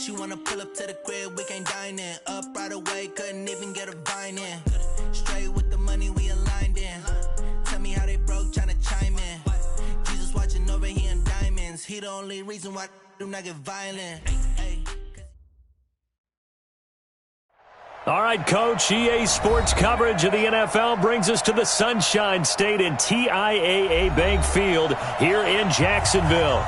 She wanna pull up to the crib, we can't dine in. Up right away, couldn't even get a vine in. Straight with the money, we aligned in. Tell me how they broke, tryna chime in. Jesus watching over here in diamonds. He the only reason why I do not get violent. All right, Coach, EA Sports coverage of the NFL brings us to the Sunshine State in TIAA Bank Field here in Jacksonville.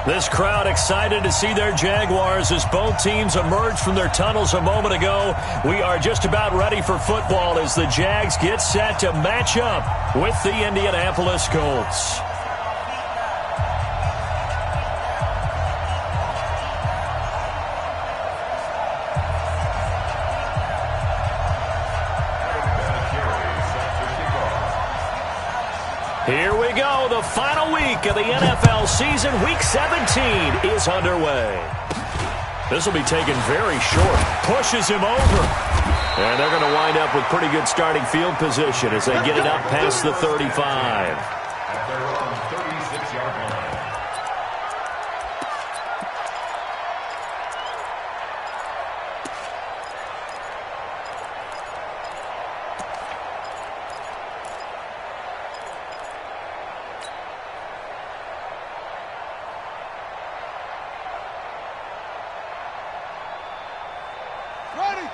This crowd excited to see their Jaguars as both teams emerged from their tunnels a moment ago. We are just about ready for football as the Jags get set to match up with the Indianapolis Colts. Here we go. The final week of the NFL season. Week 17 is underway. This will be taken very short. Pushes him over. And they're going to wind up with pretty good starting field position as they get it up past the 35. At their own 36-yard line.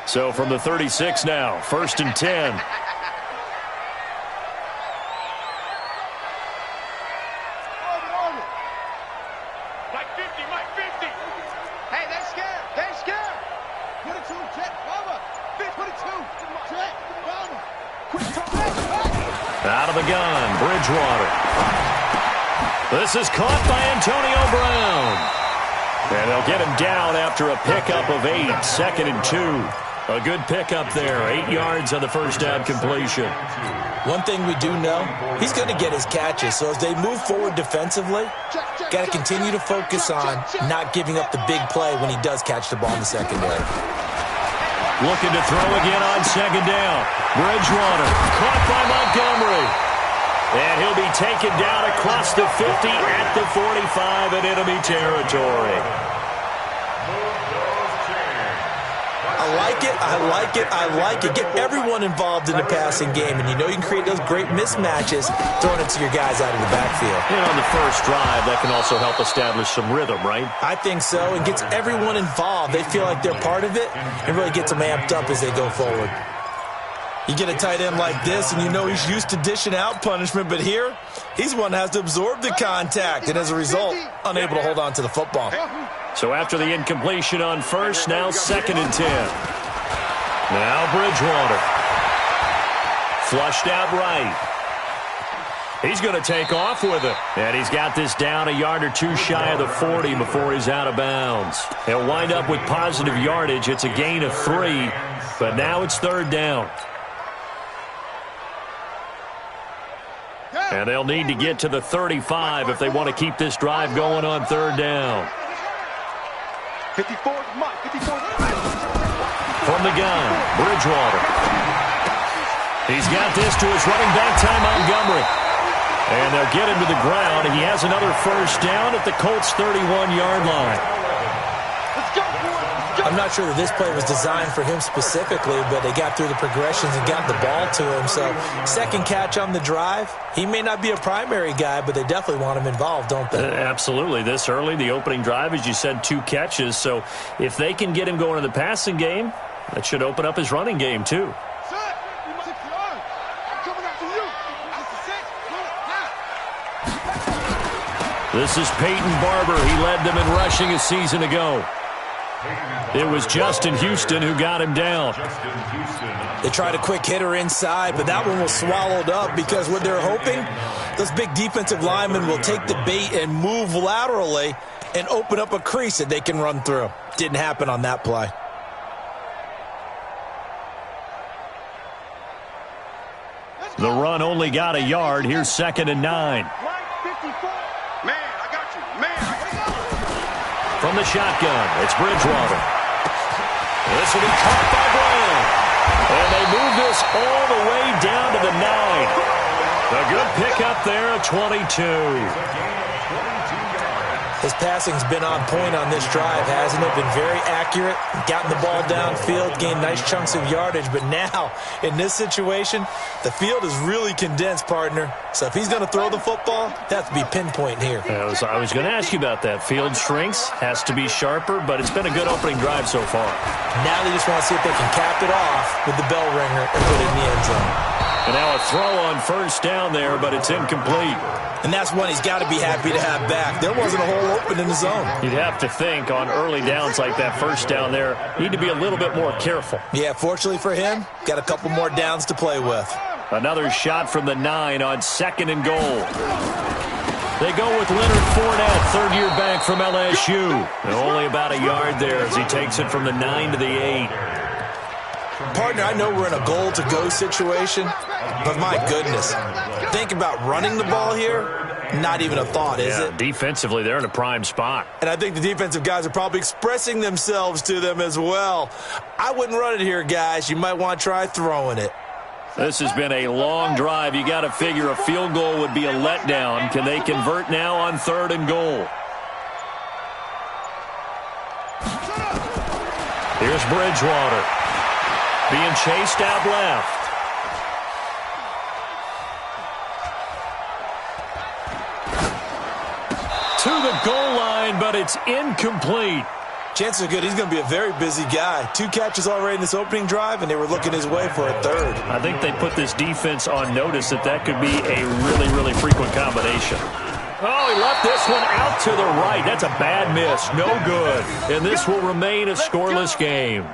So from the 36 now, 1st and 10. Mike 50, Mike 50. Hey, they're scared. They're scared. 22, check, cover. 22, check, cover. Quick touch. Out of the gun, Bridgewater. This is caught by Antonio Brown. And they'll get him down after a pickup of 8, 2nd and 2. A good pickup there, 8 yards on the first down completion. One thing we do know, he's going to get his catches. So as they move forward defensively, got to continue to focus on not giving up the big play when he does catch the ball in the secondary. Looking to throw again on 2nd down. Bridgewater caught by Montgomery. And he'll be taken down across the 50 at the 45 in enemy territory. I like it, I like it, I like it. Get everyone involved in the passing game, and you know you can create those great mismatches throwing it to your guys out of the backfield. And on the first drive, that can also help establish some rhythm, right? I think so. It gets everyone involved. They feel like they're part of it and really gets them amped up as they go forward. You get a tight end like this, and you know he's used to dishing out punishment, but here, he's one that has to absorb the contact, and as a result, unable to hold on to the football. So after the incompletion on first, now 2nd and 10. Now Bridgewater. Flushed out right. He's going to take off with it. And he's got this down a yard or two shy of the 40 before he's out of bounds. He'll wind up with positive yardage. It's a gain of 3, but now it's 3rd down. And they'll need to get to the 35 if they want to keep this drive going on 3rd down. 54, Mike, 54. From the gun, Bridgewater. He's got this to his running back, Ty Montgomery. And they'll get him to the ground, and he has another first down at the Colts' 31-yard line. I'm not sure that this play was designed for him specifically, but they got through the progressions and got the ball to him. So, second catch on the drive. He may not be a primary guy, but they definitely want him involved, don't they? Absolutely. This early, the opening drive, as you said, 2 catches. So, if they can get him going in the passing game, that should open up his running game, too. This is Peyton Barber. He led them in rushing a season ago. It was Justin Houston who got him down. They tried a quick hitter inside, but that one was swallowed up because what they're hoping, those big defensive linemen will take the bait and move laterally and open up a crease that they can run through. Didn't happen on that play. The run only got a yard. Here's 2nd and 9. From the shotgun, it's Bridgewater. This will be caught by Brown. And they move this all the way down to the 9. A good pickup there, a 22. His passing's been on point on this drive, hasn't it? Been very accurate, gotten the ball downfield, gained nice chunks of yardage. But now, in this situation, the field is really condensed, partner. So if he's going to throw the football, it has to be pinpoint here. I was going to ask you about that. Field shrinks, has to be sharper, but it's been a good opening drive so far. Now they just want to see if they can cap it off with the bell ringer and put it in the end zone. And now a throw on first down there, but it's incomplete. And that's one he's got to be happy to have back. There wasn't a hole open in the zone. You'd have to think on early downs like that first down there, need to be a little bit more careful. Yeah, fortunately for him, got a couple more downs to play with. Another shot from the 9 on 2nd and goal. They go with Leonard Fournette, third-year back from LSU. And only about a yard there as he takes it from the 9 to the 8. Partner, I know we're in a goal-to-go situation, but my goodness, think about running the ball here. Not even a thought, is it? Defensively, they're in a prime spot. And I think the defensive guys are probably expressing themselves to them as well. I wouldn't run it here, guys. You might want to try throwing it. This has been a long drive. You got to figure a field goal would be a letdown. Can they convert now on 3rd and goal? Here's Bridgewater. Being chased out left. To the goal line, but it's incomplete. Chances are good he's going to be a very busy guy. 2 catches already in this opening drive, and they were looking his way for a 3rd. I think they put this defense on notice that could be a really, really frequent combination. Oh, he left this one out to the right. That's a bad miss. No good. And this will remain a scoreless game.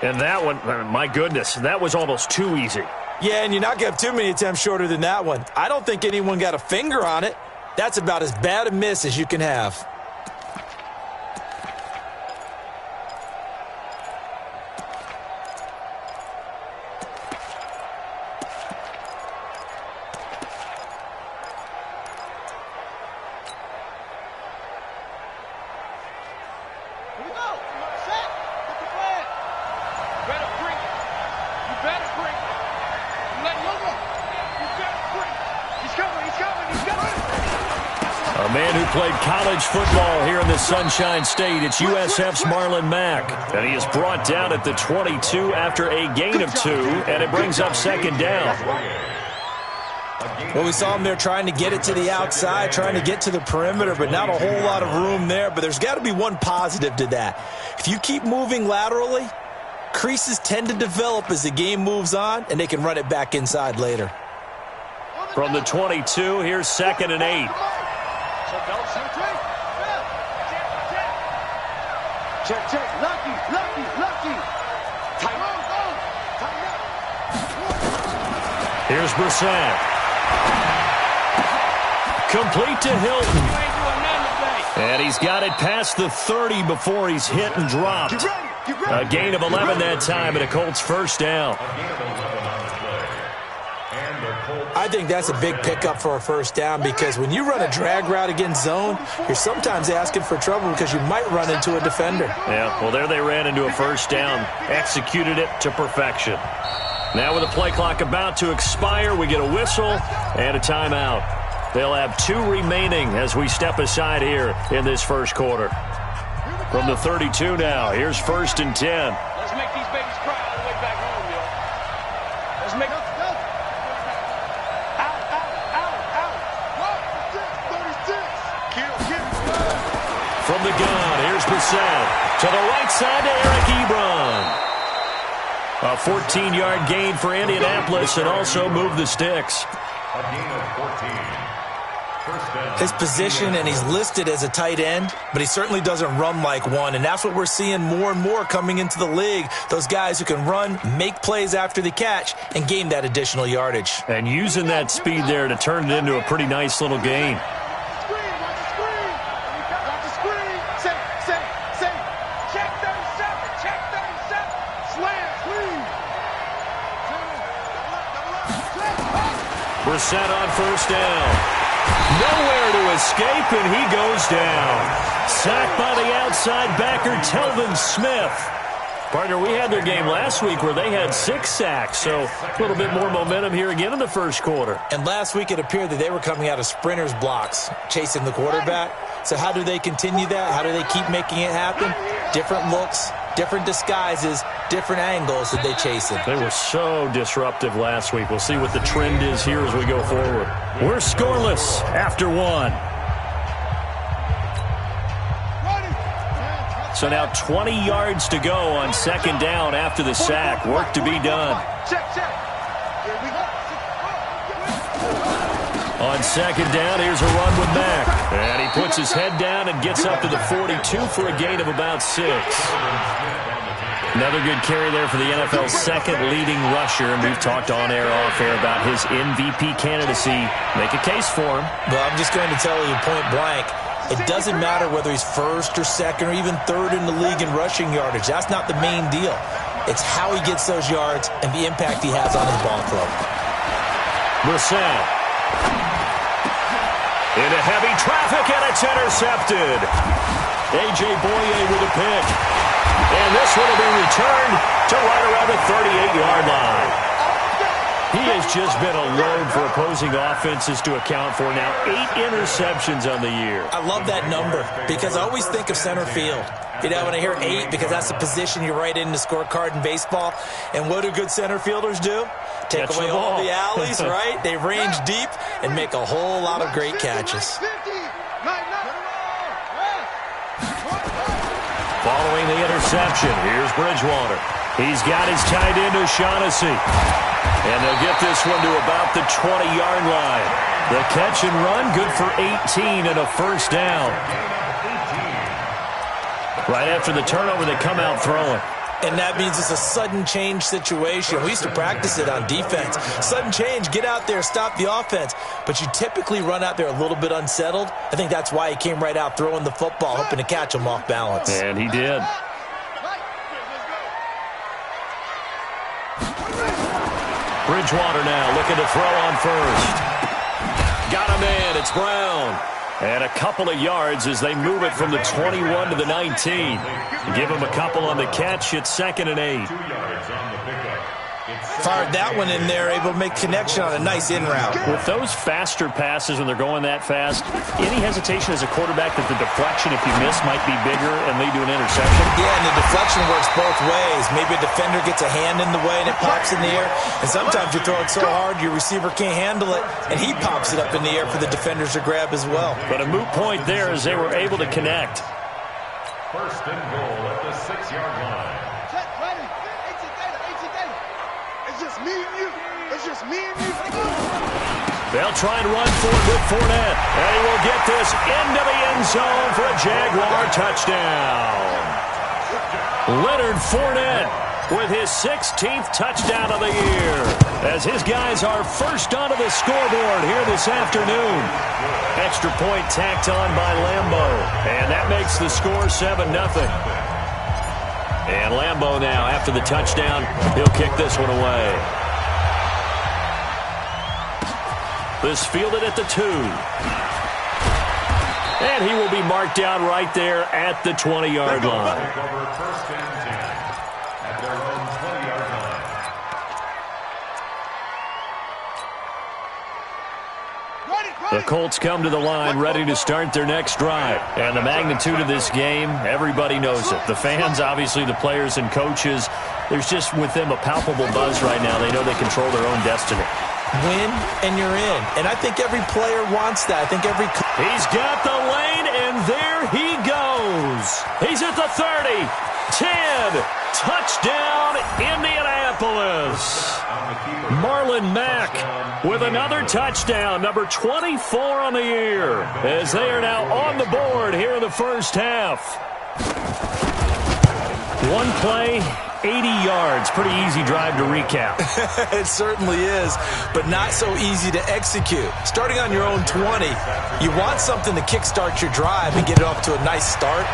And that one, my goodness, that was almost too easy. Yeah, and you're not going to have too many attempts shorter than that one. I don't think anyone got a finger on it. That's about as bad a miss as you can have. A man who played college football here in the Sunshine State. It's USF's Marlon Mack. And he is brought down at the 22 after a gain of 2, and it brings up 2nd down. Well, we saw him there trying to get it to the outside, trying to get to the perimeter, but not a whole lot of room there. But there's got to be one positive to that. If you keep moving laterally, creases tend to develop as the game moves on, and they can run it back inside later. From the 22, here's 2nd and 8. Check. Lucky. Here's Brissett. Complete to Hilton. And he's got it past the 30 before he's hit and dropped. A gain of 11 that time and a Colts first down. I think that's a big pickup for a first down because when you run a drag route against zone, you're sometimes asking for trouble because you might run into a defender. Yeah, well, there they ran into a first down, executed it to perfection. Now with the play clock about to expire, we get a whistle and a timeout. They'll have 2 remaining as we step aside here in this first quarter. From the 32 now, here's 1st and 10. Let's make these babies cry all the way back home, yo. Let's make them. From the gun, here's Brissett. To the right side to Eric Ebron. A 14-yard gain for Indianapolis and also move the sticks. A gain of 14. First down. His position, and he's listed as a tight end, but he certainly doesn't run like one, and that's what we're seeing more and more coming into the league. Those guys who can run, make plays after the catch, and gain that additional yardage. And using that speed there to turn it into a pretty nice little gain. Brissett on first down. Nowhere to escape, and he goes down. Sacked by the outside backer, Telvin Smith. Partner, we had their game last week where they had 6 sacks, so a little bit more momentum here again in the first quarter. And last week it appeared that they were coming out of sprinters blocks, chasing the quarterback. So how do they continue that? How do they keep making it happen? Different looks, different disguises, different angles that they chase it. They were so disruptive last week. We'll see what the trend is here as we go forward. We're scoreless after 1. So now 20 yards to go on second down after the sack. Work to be done. On second down, here's a run with Mack. And he puts his head down and gets up to the 42 for a gain of about 6. Another good carry there for the NFL's second leading rusher. And we've talked on air, off air about his MVP candidacy. Make a case for him. Well, I'm just going to tell you point blank. It doesn't matter whether he's first or second or even third in the league in rushing yardage. That's not the main deal. It's how he gets those yards and the impact he has on his ball club. Brissett. Into heavy traffic, and it's intercepted. A.J. Boye with a pick. And this would have been returned to right around the 38-yard line. He has just been a load for opposing offenses to account for now. 8 interceptions on the year. I love that number because I always think of center field. You know, when I hear 8, because that's the position you write in the scorecard in baseball. And what do good center fielders do? Take away all the alleys, right? They range deep and make a whole lot of great catches. Following the interception, here's Bridgewater. He's got his tight end O'Shaughnessy. And they'll get this one to about the 20-yard line. The catch and run, good for 18 and a first down. Right after the turnover, they come out throwing. And that means it's a sudden change situation. We used to practice it on defense. Sudden change, get out there, stop the offense. But you typically run out there a little bit unsettled. I think that's why he came right out throwing the football, hoping to catch him off balance. And he did. Bridgewater now looking to throw on first. Got him in. It's Brown. And a couple of yards as they move it from the 21 to the 19. Give him a couple on the catch. It's 2nd and 8. Fired that one in there, able to make connection on a nice in route. With those faster passes when they're going that fast, any hesitation as a quarterback that the deflection, if you miss, might be bigger and lead to an interception? Yeah, and the deflection works both ways. Maybe a defender gets a hand in the way and it pops in the air. And sometimes you throw it so hard your receiver can't handle it, and he pops it up in the air for the defenders to grab as well. But a moot point there as they were able to connect. First and goal at the 6-yard line. Me and you. It's just me and you. They'll try and run for it with Fournette. And he will get this into the end zone for a Jaguar touchdown. Leonard Fournette with his 16th touchdown of the year as his guys are first onto the scoreboard here this afternoon. Extra point tacked on by Lambeau. And that makes the score 7-0. And Lambeau now, after the touchdown, he'll kick this one away. This fielded at the 2. And he will be marked down right there at the 20-yard line. First and 10 at their own 20-yard line. The Colts come to the line ready to start their next drive. And the magnitude of this game, everybody knows it. The fans, obviously the players and coaches, there's just with them a palpable buzz right now. They know they control their own destiny. Win, and you're in. And I think every player wants that. I think every... He's got the lane, and there he goes. He's at the 30, 10, touchdown, Indianapolis. Marlon Mack with another touchdown, number 24 on the year, as they are now on the board here in the first half. One play, 80 yards. Pretty easy drive to recap. It certainly is, but not so easy to execute. Starting on your own 20, you want something to kickstart your drive and get it off to a nice start.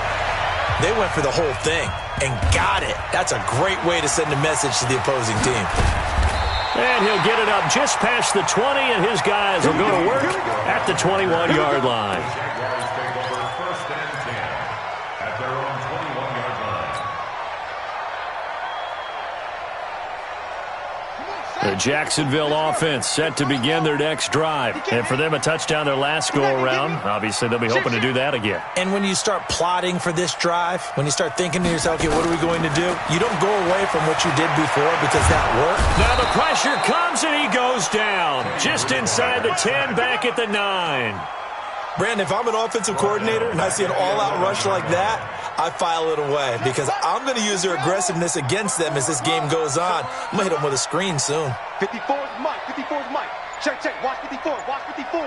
They went for the whole thing and got it. That's a great way to send a message to the opposing team. And he'll get it up just past the 20, and his guys will go to work at the 21-yard line. Jaguars take over first and 10 at their own 21-yard line. The Jacksonville offense set to begin their next drive. And for them, a touchdown their last go-around. Obviously, they'll be hoping to do that again. And when you start plotting for this drive, when you start thinking to yourself, okay, what are we going to do? You don't go away from what you did before because that worked. Now the pressure comes and he goes down. Just inside the 10, back at the 9. Brandon, if I'm an offensive coordinator and I see an all-out rush like that, I file it away because I'm going to use their aggressiveness against them as this game goes on. I'm going to hit them with a screen soon. 54 is Mike. 54 is Mike. Check. Watch 54. Watch 54.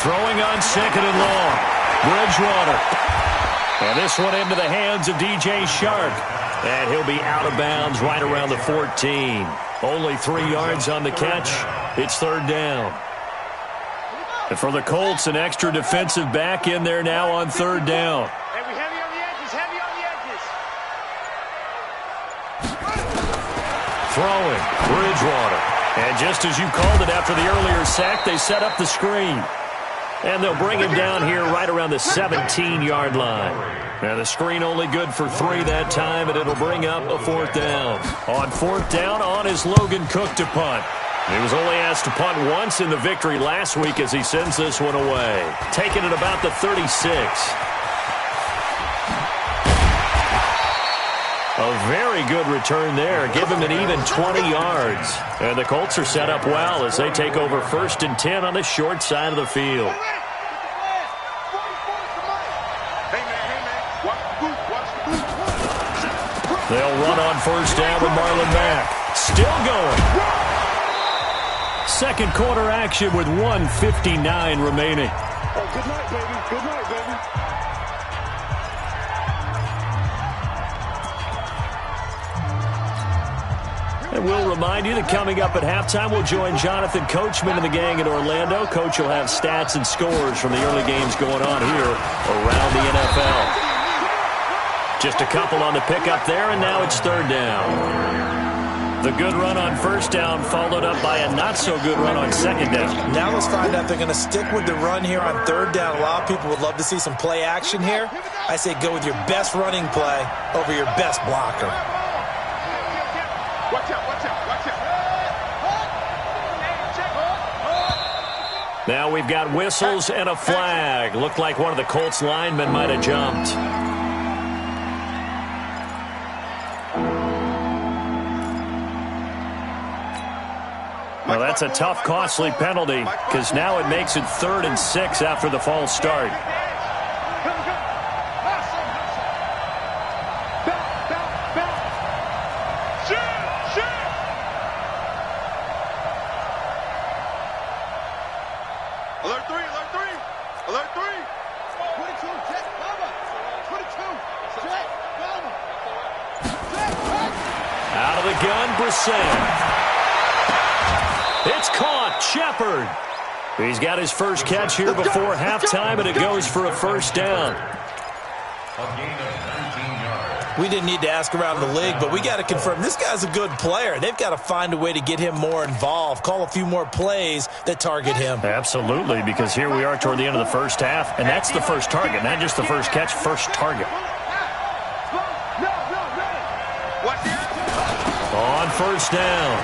Throwing on second and long. Bridgewater. And this one into the hands of DJ Shark. And he'll be out of bounds right around the 14. Only 3 yards on the catch. It's third down. And for the Colts, an extra defensive back in there now on third down. Hey, we heavy on the edges, heavy on the edges. Throwing, Bridgewater. And just as you called it after the earlier sack, they set up the screen. And they'll bring him down here right around the 17-yard line. Now the screen only good for 3 that time, and it'll bring up a fourth down. On fourth down, on is Logan Cook to punt. He was only asked to punt once in the victory last week as he sends this one away. Taking it about the 36. A very good return there. Give him an even 20 yards. And the Colts are set up well as they take over 1st and 10 on the short side of the field. They'll run on first down with Marlon Mack. Still going. Second quarter action with 1:59 remaining. Oh, good night, baby. Good night, baby. And we'll remind you that coming up at halftime, we'll join Jonathan Coachman and the gang in Orlando. Coach will have stats and scores from the early games going on here around the NFL. Just a couple on the pickup there, and now it's third down. The good run on first down followed up by a not-so-good run on second down. Now let's find out they're going to stick with the run here on third down. A lot of people would love to see some play action here. I say go with your best running play over your best blocker. Watch out, watch out, watch out. Now we've got whistles and a flag. Looked like one of the Colts linemen might have jumped. Well, that's a tough, costly penalty because now it makes it 3rd and 6 after the false start. Alert 3, alert 3, alert 3. 22, check, Baba. 22, check, Baba. Out of the gun, Brissett. It's caught. Shepard. He's got his first catch here before halftime, and it goes for a first down. A gain of 19 yards. We didn't need to ask around the league, but we got to confirm this guy's a good player. They've got to find a way to get him more involved, call a few more plays that target him. Absolutely, because here we are toward the end of the first half, and that's the first target, not just the first catch, first target. On first down,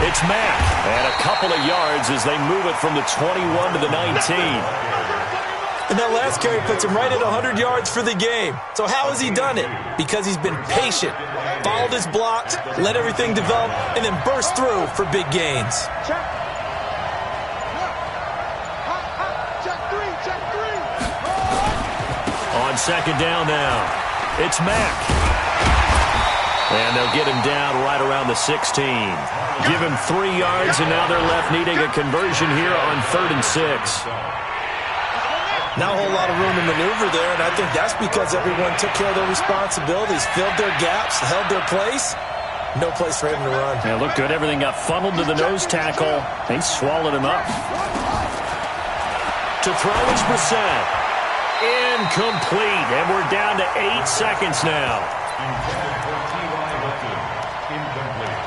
it's Mack, and a couple of yards as they move it from the 21 to the 19. And that last carry puts him right at 100 yards for the game. So how has he done it? Because he's been patient, followed his blocks, let everything develop, and then burst through for big gains. On second down now, it's Mack. And they'll get him down right around the 16. Give him 3 yards, and now they're left needing a conversion here on 3rd and 6. Not a whole lot of room to maneuver there, and I think that's because everyone took care of their responsibilities, filled their gaps, held their place. No place for him to run. Yeah, looked good. Everything got funneled to the nose tackle. They swallowed him up. To throw is Brissett. Incomplete, and we're down to 8 seconds now. Intended for T.Y. Hilton. Incomplete.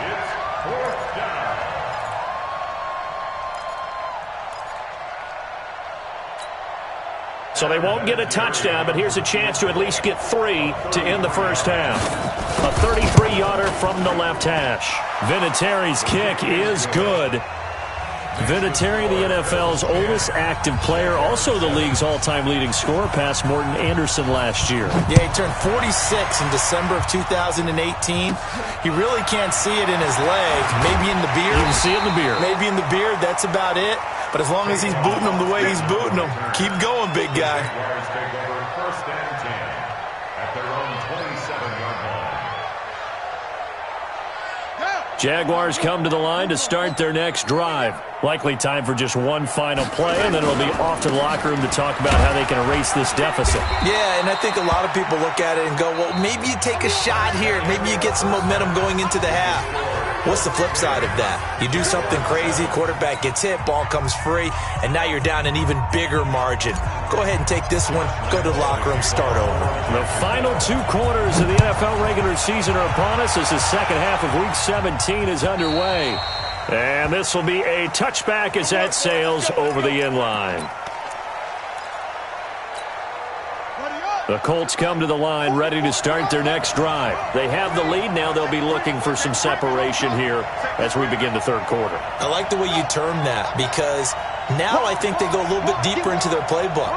It's 4th down. So they won't get a touchdown, but here's a chance to at least get 3 to end the first half. A 33-yarder from the left hash. Vinatieri's kick is good. Vinatieri, the NFL's oldest active player, also the league's all-time leading scorer, past Morton Anderson last year. Yeah, he turned 46 in December of 2018. He really can't see it in his leg. Maybe in the beard. You can see it in the beard. Maybe in the beard, that's about it. But as long as he's booting them the way he's booting them, keep going, big guy. Jaguars take over 1st and 10 at their own 27-yard line. Jaguars come to the line to start their next drive. Likely time for just one final play, and then it'll be off to the locker room to talk about how they can erase this deficit. Yeah, and I think a lot of people look at it and go, well, maybe you take a shot here. Maybe you get some momentum going into the half. What's the flip side of that? You do something crazy, quarterback gets hit, ball comes free, and now you're down an even bigger margin. Go ahead and take this one, go to the locker room, start over. The final 2 quarters of the NFL regular season are upon us as the second half of Week 17 is underway. And this will be a touchback as that sails over the end line. The Colts come to the line ready to start their next drive. They have the lead. Now they'll be looking for some separation here as we begin the third quarter. I like the way you term that because now I think they go a little bit deeper into their playbook.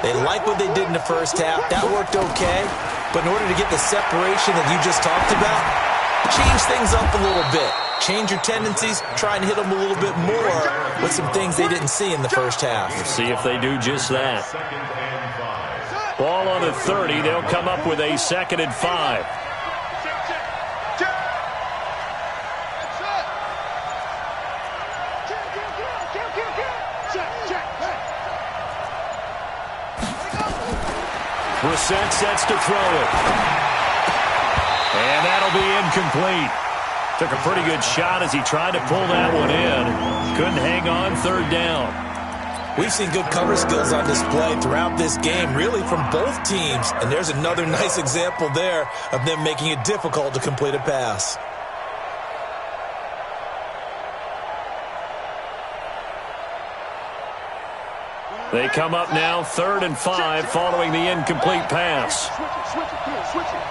They like what they did in the first half. That worked okay. But in order to get the separation that you just talked about, change things up a little bit. Change your tendencies. Try and hit them a little bit more with some things they didn't see in the first half. Let's see if they do just that. Ball on the 30. They'll come up with a 2nd and 5. Brissett sets to throw it. And that'll be incomplete. Took a pretty good shot as he tried to pull that one in. Couldn't hang on, 3rd down. We've seen good cover skills on display throughout this game, really from both teams. And there's another nice example there of them making it difficult to complete a pass. They come up now 3rd and 5 following the incomplete pass. Switch it.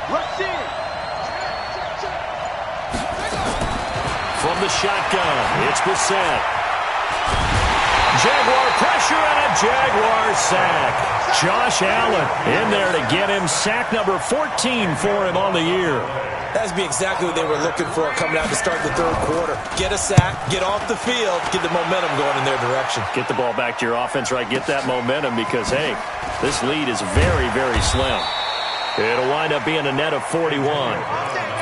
Rush in. From the shotgun, it's Brissett. Jaguar pressure and a Jaguar sack. Josh Allen in there to get him sack number 14 for him on the year. That would be exactly what they were looking for coming out to start the third quarter. Get a sack, get off the field, get the momentum going in their direction. Get the ball back to your offense, right? Get that momentum because, hey, this lead is very, very slim. It'll wind up being a net of 41.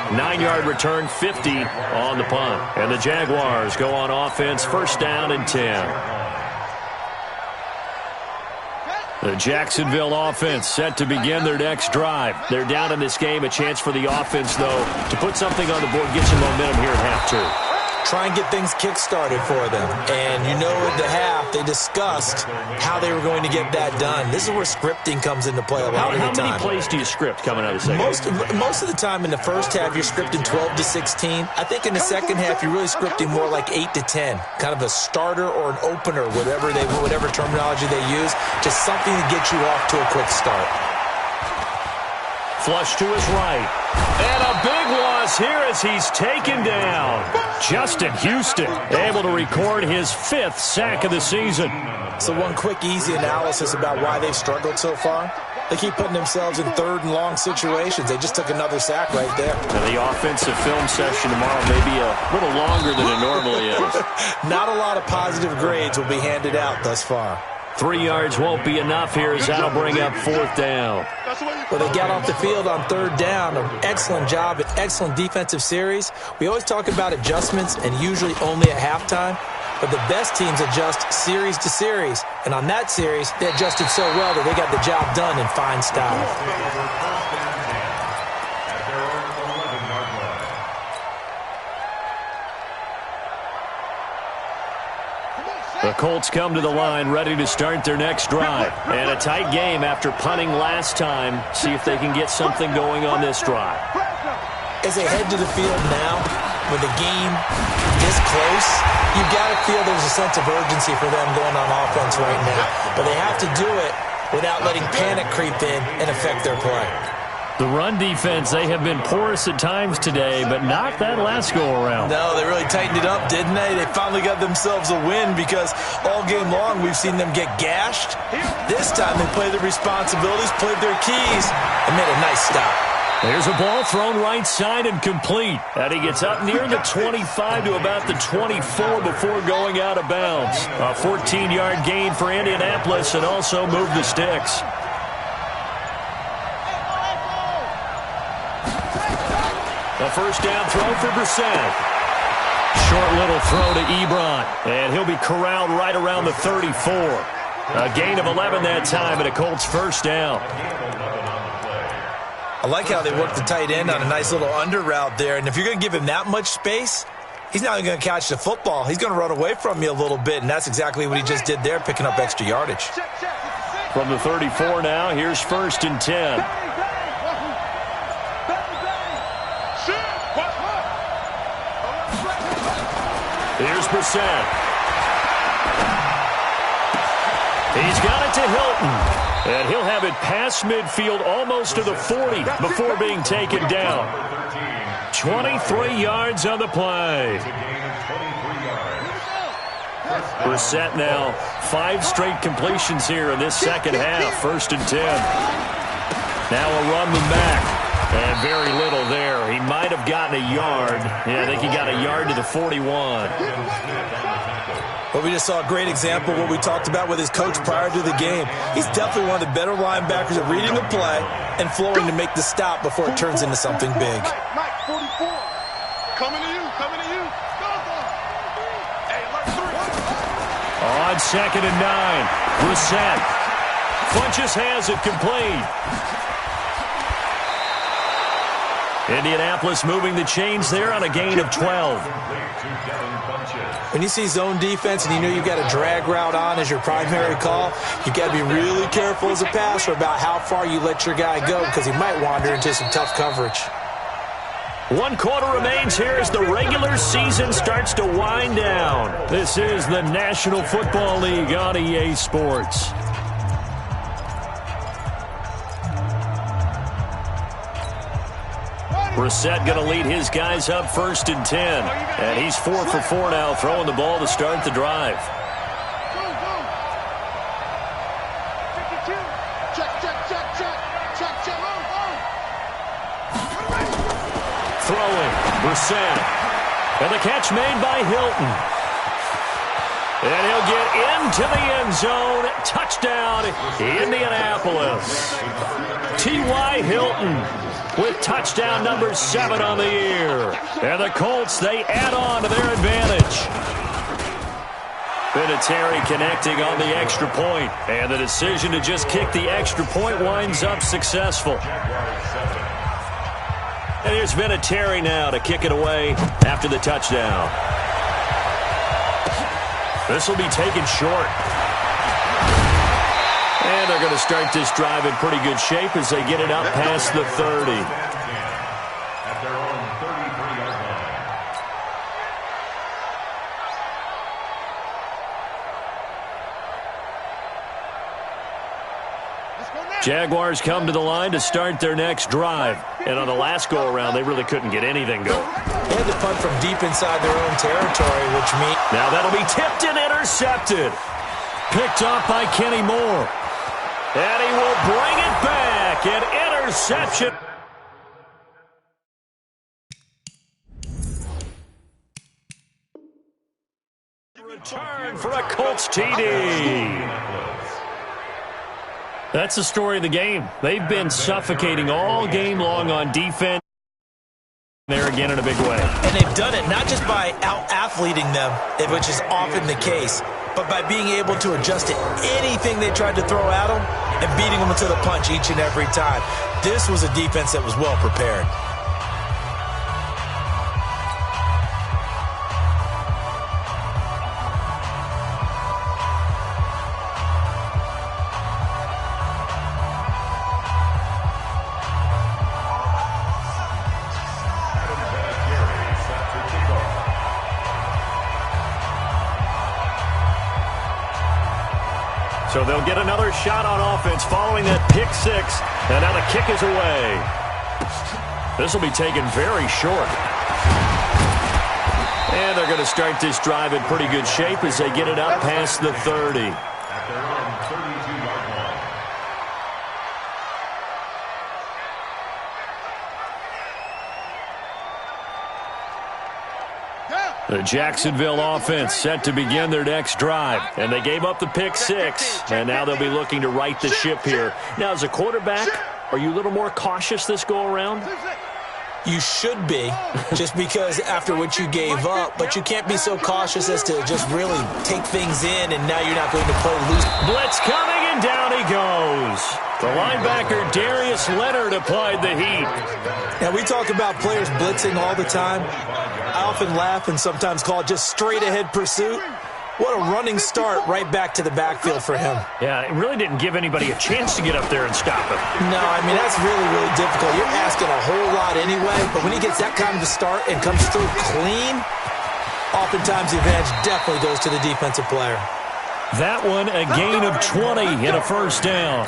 9-yard return, 50 on the punt. And the Jaguars go on offense, 1st down and 10. The Jacksonville offense set to begin their next drive. They're down in this game. A chance for the offense, though, to put something on the board, get some momentum here at half 2. Try and get things kick-started for them. And you know at the half, they discussed how they were going to get that done. This is where scripting comes into play a lot of the time. How many plays do you script coming out of the second? Most of the time in the first half, you're scripting 12 to 16. I think in the second half, you're really scripting more like 8 to 10. Kind of a starter or an opener, whatever terminology they use. Just something to get you off to a quick start. Flush to his right. And a big loss here as he's taken down. Justin Houston able to record his 5th sack of the season. So one quick, easy analysis about why they've struggled so far. They keep putting themselves in 3rd and long situations. They just took another sack right there. And the offensive film session tomorrow may be a little longer than it normally is. Not a lot of positive grades will be handed out thus far. 3 yards won't be enough here as that'll bring up 4th down. Well, they got off the field on 3rd down. An excellent job, an excellent defensive series. We always talk about adjustments and usually only at halftime. But the best teams adjust series to series. And on that series, they adjusted so well that they got the job done in fine style. The Colts come to the line ready to start their next drive. And a tight game after punting last time. See if they can get something going on this drive. As they head to the field now, with a game this close, you've got to feel there's a sense of urgency for them going on offense right now. But they have to do it without letting panic creep in and affect their play. The run defense, they have been porous at times today, but not that last go-around. No, they really tightened it up, didn't they? They finally got themselves a win because all game long we've seen them get gashed. This time they played their responsibilities, played their keys, and made a nice stop. There's a ball thrown right side and complete. And he gets up near the 25 to about the 24 before going out of bounds. A 14-yard gain for Indianapolis and also moved the sticks. A first down throw for Brissett. Short little throw to Ebron. And he'll be corralled right around the 34. A gain of 11 that time and a Colts first down. I like how they work the tight end on a nice little under route there. And if you're going to give him that much space, he's not even going to catch the football. He's going to run away from you a little bit, and that's exactly what he just did there, picking up extra yardage. From the 34 now, here's first and 10. Here's Brissett. He's got it to Hilton. And he'll have it past midfield almost to the 40 before being taken down. 23 yards on the play. Brissett now 5 straight completions here in this second half. First and 10. Now a run with Mack. And very little there. He might have gotten a yard. Yeah, I think he got a yard to the 41. Well, we just saw a great example of what we talked about with his coach prior to the game. He's definitely one of the better linebackers at reading the play and flowing to make the stop before it turns into something big. Mike, 44. Coming to you, coming to you. Go, go. Hey, alert 3. On second and 9, Brissett Funches has it complete. Indianapolis moving the chains there on a gain of 12. When you see zone defense and you know you've got a drag route on as your primary call, you've got to be really careful as a passer about how far you let your guy go because he might wander into some tough coverage. 1 quarter remains here as the regular season starts to wind down. This is the National Football League on EA Sports. Brissett going to lead his guys up first and 10. And he's 4 for 4 now, throwing the ball to start the drive. Throwing, Brissett. And the catch made by Hilton. And he'll get into the end zone. Touchdown, Indianapolis. T.Y. Hilton with touchdown number 7 on the year. And the Colts, they add on to their advantage. Vinatieri connecting on the extra point. And the decision to just kick the extra point winds up successful. And here's Vinatieri now to kick it away after the touchdown. This will be taken short. And they're going to start this drive in pretty good shape as they get it up past the 30. At their own 33-yard line. Jaguars come to the line to start their next drive. And on the last go-around, they really couldn't get anything going. They had to punt from deep inside their own territory, which means... Now that'll be tipped and intercepted. Picked off by Kenny Moore. And he will bring it back. An interception. Return for a Colts TD. That's the story of the game. They've been suffocating all game long on defense. There again in a big way. And they've done it not just by out-athleting them, which is often the case, but by being able to adjust to anything they tried to throw at them and beating them to the punch each and every time. This was a defense that was well prepared. Adam Vinatieri set to kick So they'll get another shot on offense following that pick six. And now the kick is away. This will be taken very short. And they're going to start this drive in pretty good shape as they get it up past the 30. At their own 32-yard line. The Jacksonville offense set to begin their next drive. And they gave up the pick six. And now they'll be looking to right the ship here. Now, as a quarterback, are you a little more cautious this go-around? You should be, just because after what you gave up, but you can't be so cautious as to just really take things in, and now you're not going to play loose. Blitz coming, and down he goes. The linebacker, Darius Leonard, applied the heat. Now, we talk about players blitzing all the time. I often laugh and sometimes call it just straight-ahead pursuit. What a running start right back to the backfield for him. Yeah, it really didn't give anybody a chance to get up there and stop him. No, I mean, that's really, really difficult. You're asking a whole lot anyway, but when he gets that kind of a start and comes through clean, oftentimes the advantage definitely goes to the defensive player. That one, a gain of 20 and a first down.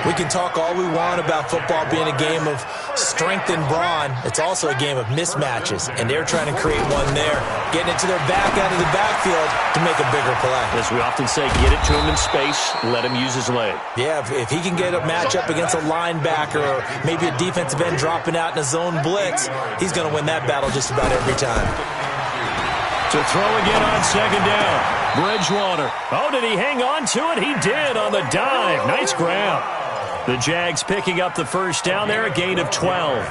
We can talk all we want about football being a game of strength and brawn. It's also a game of mismatches, and they're trying to create one there, getting it to their back out of the backfield to make a bigger play. As we often say, get it to him in space, let him use his leg. Yeah, if he can get a matchup against a linebacker or maybe a defensive end dropping out in a zone blitz, he's going to win that battle just about every time. To throw again on second down. Bridgewater. Oh, did he hang on to it? He did on the dive. Nice grab. The Jags picking up the first down there, a gain of 12.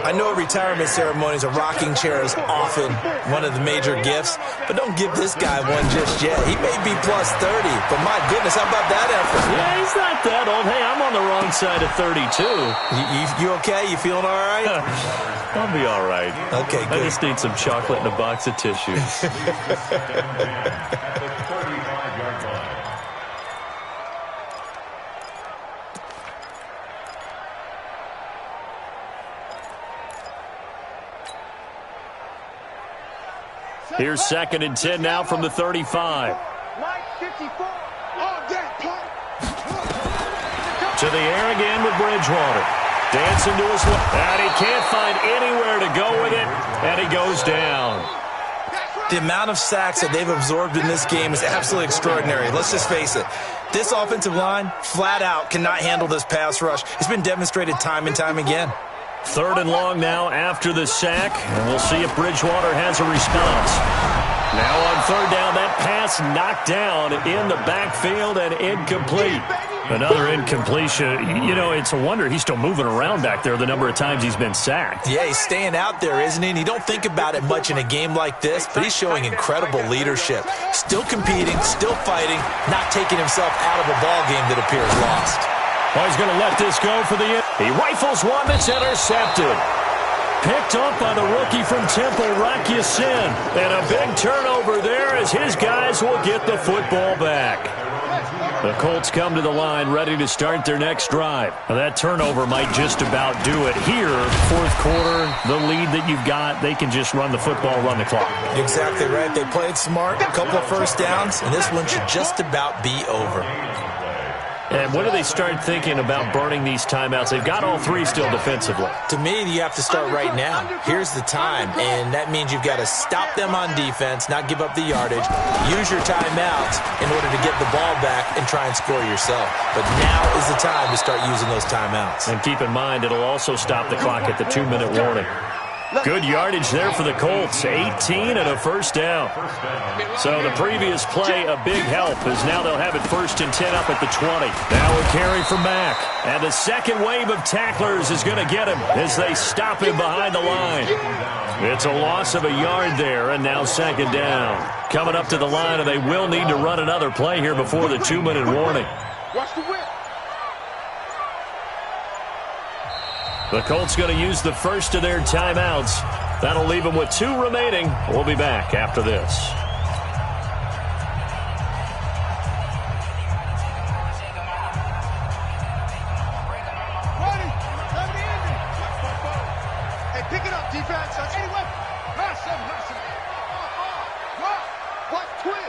I know at retirement ceremonies, a rocking chair is often one of the major gifts, but don't give this guy one just yet. He may be plus 30, but my goodness, how about that effort? Yeah, he's not that old. Hey, I'm on the wrong side of 32. You okay? You feeling all right? I'll be all right. Okay, good. I just need some chocolate and a box of tissues. At the 35-yard line. Here's second and 10 now from the 35. To the air again with Bridgewater. Dancing to his left. And he can't find anywhere to go with it. And he goes down. The amount of sacks that they've absorbed in this game is absolutely extraordinary. Let's just face it. This offensive line, flat out, cannot handle this pass rush. It's been demonstrated time and time again. Third and long now after the sack. And we'll see if Bridgewater has a response. Now on third down, that pass knocked down in the backfield and incomplete. Another incompletion. You know, it's a wonder he's still moving around back there the number of times he's been sacked. Yeah, he's staying out there, isn't he? And you don't think about it much in a game like this, but he's showing incredible leadership. Still competing, still fighting, not taking himself out of a ball game that appears lost. Well, he's going to let this go for the end. He rifles one that's intercepted. Picked up by the rookie from Temple, Rocky Sin. And a big turnover there as his guys will get the football back. The Colts come to the line ready to start their next drive. Now, that turnover might just about do it here. Fourth quarter, the lead that you've got, they can just run the football, run the clock. Exactly right. They played smart, a couple of first downs, and this one should just about be over. And when do they start thinking about burning these timeouts? They've got all three still defensively. To me, you have to start right now. Here's the time, and that means you've got to stop them on defense, not give up the yardage, use your timeouts in order to get the ball back and try and score yourself. But now is the time to start using those timeouts. And keep in mind, it'll also stop the clock at the 2-minute warning. Good yardage there for the Colts, 18 and a first down. So the previous play, a big help, as now they'll have it 1st and 10 up at the 20. Now a carry from Mack. And the second wave of tacklers is going to get him as they stop him behind the line. It's a loss of a yard there, and now second down. Coming up to the line, and they will need to run another play here before the 2-minute warning. Watch the whip. The Colts going to use the first of their timeouts. That'll leave them with 2 remaining. We'll be back after this. Ready. Have the ending. Hey, pick it up, defense. Anyway. Nice. Watch twist.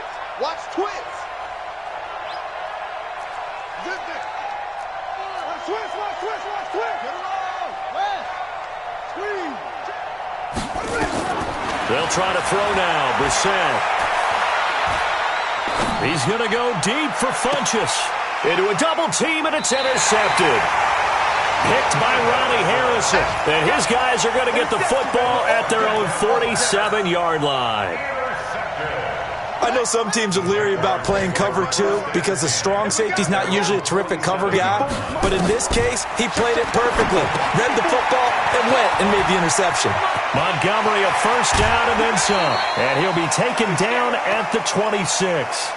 They'll try to throw now. Brissett. He's going to go deep for Funchess. Into a double team, and it's intercepted. Picked by Ronnie Harrison. And his guys are going to get the football at their own 47-yard line. I know some teams are leery about playing cover two because the strong safety's not usually a terrific cover guy. But in this case, he played it perfectly. Read the football and went and made the interception. Montgomery a first down and then some. And he'll be taken down at the 26.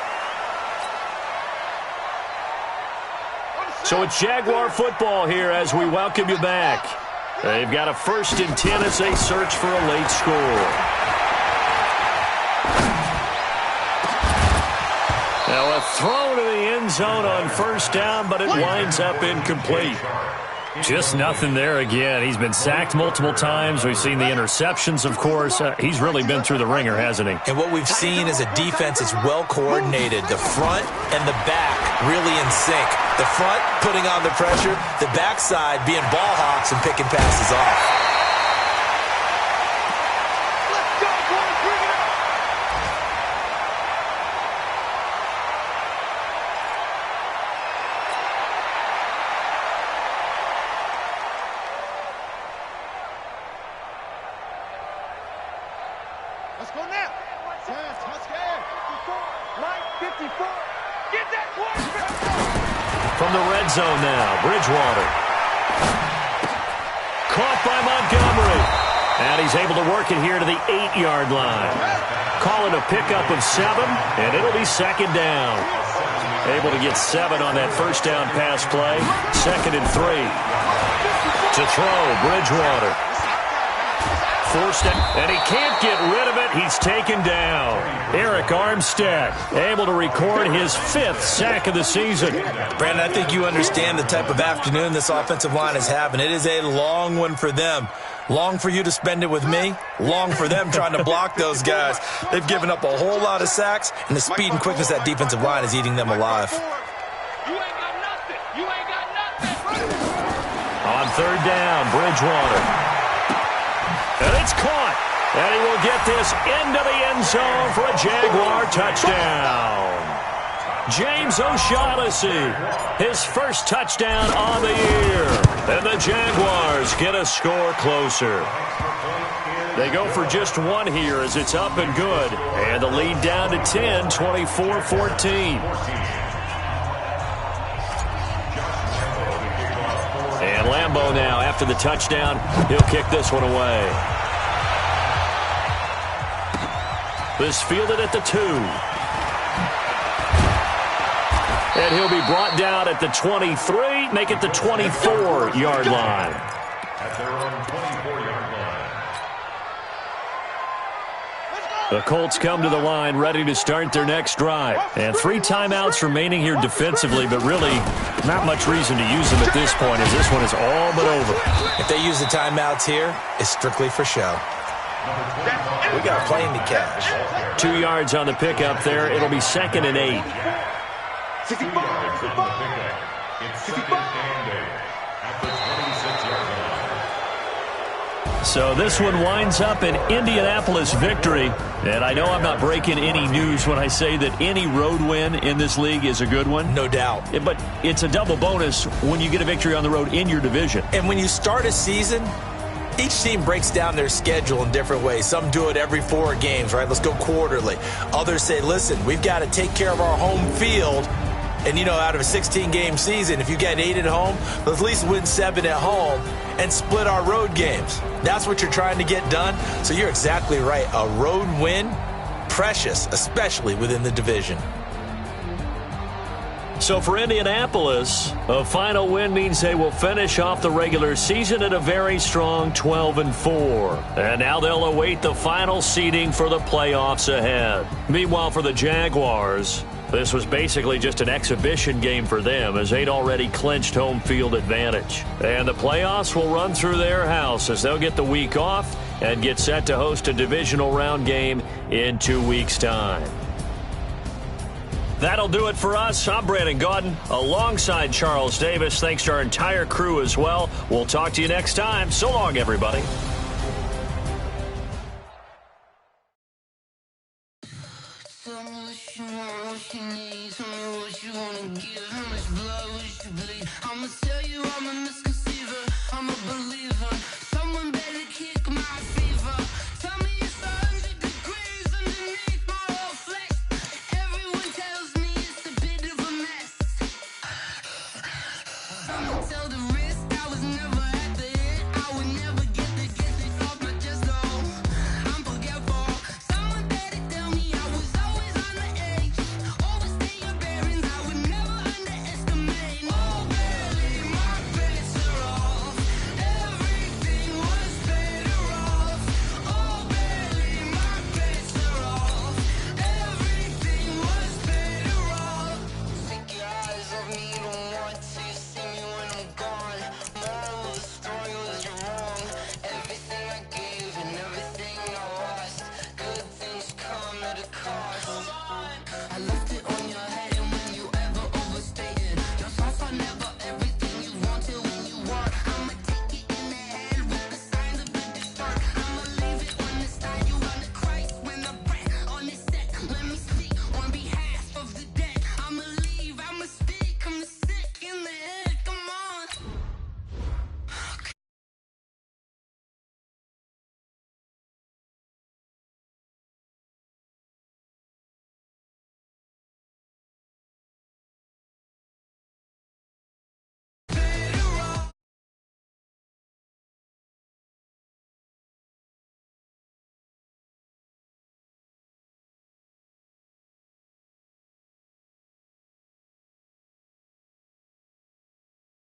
So it's Jaguar football here as we welcome you back. They've got a 1st and 10 as they search for a late score. Now a throw to the end zone on first down, but it winds up incomplete. Just nothing there again. He's been sacked multiple times. We've seen the interceptions, of course. He's really been through the ringer, hasn't he? And what we've seen is a defense that's well coordinated. The front and the back really in sync. The front putting on the pressure, the backside being ball hawks and picking passes off. Let's go now. Touchdown. 54. Get that quarterback. From the red zone now, Bridgewater. Caught by Montgomery. And he's able to work it here to the 8-yard line. Call it a pickup of 7, and it'll be 2nd down. Able to get 7 on that first down pass play. 2nd and 3. To throw, Bridgewater. Forced it, and he can't get rid of it. He's taken down. Eric Armstead able to record his 5th sack of the season. Brandon, I think you understand the type of afternoon this offensive line is having. It is a long one for them. Long for you to spend it with me. Long for them trying to block those guys. They've given up a whole lot of sacks, and the speed and quickness of that defensive line is eating them alive. You ain't got nothing. You ain't got nothing. On 3rd down, Bridgewater. And it's caught. And he will get this into the end zone for a Jaguar touchdown. James O'Shaughnessy, his first touchdown on the year. And the Jaguars get a score closer. They go for just 1 here as it's up and good. And the lead down to 10, 24-14. And Lambeau now, after the touchdown, he'll kick this one away. This fielded at the 2. And he'll be brought down at the 23, make it the 24-yard line. At their own 24-yard line. The Colts come to the line ready to start their next drive. And 3 timeouts remaining here defensively, but really not much reason to use them at this point as this one is all but over. If they use the timeouts here, it's strictly for show. We got a plane to catch. 2 yards on the pickup there. It'll be 2nd and 8. 2 yards on the pickup. It's 2nd and 8 at the 26-yard line. So this one winds up an Indianapolis victory. And I know I'm not breaking any news when I say that any road win in this league is a good one. No doubt. But it's a double bonus when you get a victory on the road in your division. And when you start a season, each team breaks down their schedule in different ways. Some do it every 4 games, right? Let's go quarterly. Others say, listen, we've got to take care of our home field. And, you know, out of a 16-game season, if you get 8 at home, let's at least win 7 at home and split our road games. That's what you're trying to get done. So you're exactly right. A road win, precious, especially within the division. So for Indianapolis, a final win means they will finish off the regular season at a very strong 12-4. And now they'll await the final seeding for the playoffs ahead. Meanwhile, for the Jaguars, this was basically just an exhibition game for them as they'd already clinched home field advantage. And the playoffs will run through their house as they'll get the week off and get set to host a divisional round game in 2 weeks' time. That'll do it for us. I'm Brandon Gaudin alongside Charles Davis. Thanks to our entire crew as well. We'll talk to you next time. So long, everybody. Tell me what you want, what you need. Tell me what you wanna give. How much blood would you bleed? I'ma tell you I'm a misconceiver. I'm a believer.